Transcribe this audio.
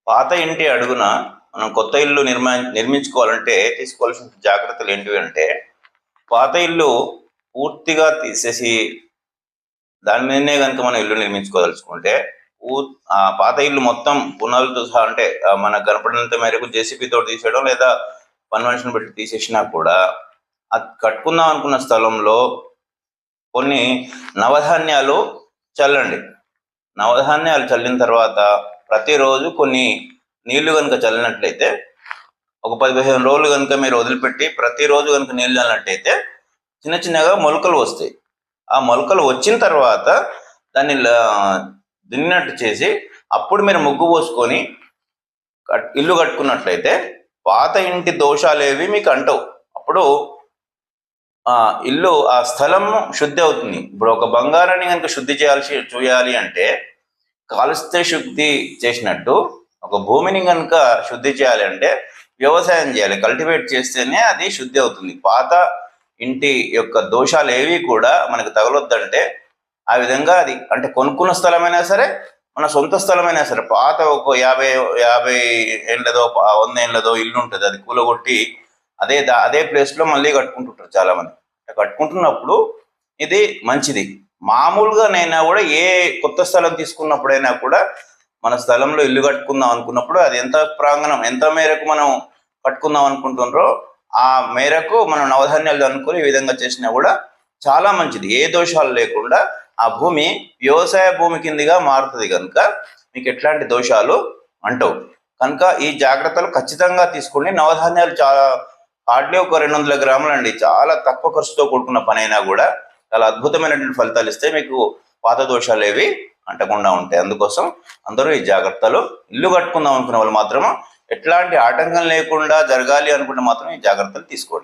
పాత ఇంటి అడుగున మనం కొత్త ఇల్లు నిర్మించుకోవాలంటే తీసుకోవాల్సిన జాగ్రత్తలు ఏంటివి అంటే, పాత ఇల్లు పూర్తిగా తీసేసి దాని మీదనే గనుక మనం ఇల్లు నిర్మించుకోదలుచుకుంటే, ఆ పాత ఇల్లు మొత్తం పునాదులతో సహా అంటే మనకు కనపడినంత మేరకు జేసీబీ తోటి తీసేయడం లేదా పని మనిషిని పెట్టి తీసేసినా కూడా అది కట్టుకుందాం అనుకున్న స్థలంలో కొన్ని నవధాన్యాలు చల్లండి. నవధాన్యాలు చల్లిన తర్వాత ప్రతిరోజు కొన్ని నీళ్లు కనుక చల్లినట్లయితే, ఒక 10-15 రోజులు కనుక మీరు వదిలిపెట్టి ప్రతిరోజు కనుక నీళ్ళు చల్లినట్టయితే చిన్న చిన్నగా మొలకలు వస్తాయి. ఆ మొలకలు వచ్చిన తర్వాత దాన్ని దున్నినట్టు చేసి అప్పుడు మీరు ముగ్గు పోసుకొని ఇల్లు కట్టుకున్నట్లయితే పాత ఇంటి దోషాలేవి మీకు అంటవు. అప్పుడు ఇల్లు ఆ స్థలం శుద్ధి అవుతుంది. ఇప్పుడు ఒక బంగారాన్ని కనుక శుద్ధి చేయాలి అంటే కాలుస్తే శుద్ధి చేసినట్టు ఒక భూమిని కనుక శుద్ధి చేయాలి అంటే వ్యవసాయం చేయాలి, కల్టివేట్ చేస్తేనే అది శుద్ధి అవుతుంది. పాత ఇంటి యొక్క దోషాలు ఏవి కూడా మనకు తగలొద్దంటే ఆ విధంగా అది అంటే కొనుక్కున్న స్థలమైనా సరే మన సొంత స్థలమైనా సరే పాత ఒక 50 ఏళ్ళదో 100 ఏళ్ళదో ఇల్లు ఉంటుంది, అది కూలగొట్టి అదే ప్లేస్లో మళ్ళీ కట్టుకుంటుంటారు చాలామంది. కట్టుకుంటున్నప్పుడు ఇది మంచిది. మామూలుగానైనా కూడా ఏ కొత్త స్థలం తీసుకున్నప్పుడైనా కూడా మన స్థలంలో ఇల్లు కట్టుకుందాం అనుకున్నప్పుడు అది ఎంత మేరకు మనం కట్టుకుందాం అనుకుంటున్నారో ఆ మేరకు మనం నవధాన్యాలు అనుకుని ఈ విధంగా చేసినా కూడా చాలా మంచిది. ఏ దోషాలు లేకుండా ఆ భూమి వ్యవసాయ భూమి కిందిగా మారుతుంది కనుక మీకు ఎట్లాంటి దోషాలు అంటవు. కనుక ఈ జాగ్రత్తలు ఖచ్చితంగా తీసుకోండి. నవధాన్యాలు హార్డ్లీ ఒక 200 గ్రాములు అండి, చాలా తక్కువ ఖర్చుతో కూడుకున్న పని అయినా కూడా చాలా అద్భుతమైనటువంటి ఫలితాలు ఇస్తే మీకు పాత దోషాలు ఏవి అంటకుండా ఉంటాయి. అందుకోసం అందరూ ఈ జాగ్రత్తలు, ఇల్లు కట్టుకుందాం అనుకునే వాళ్ళు మాత్రం ఎట్లాంటి ఆటంకం లేకుండా జరగాలి అనుకుంటే మాత్రం ఈ జాగ్రత్తలు తీసుకోండి.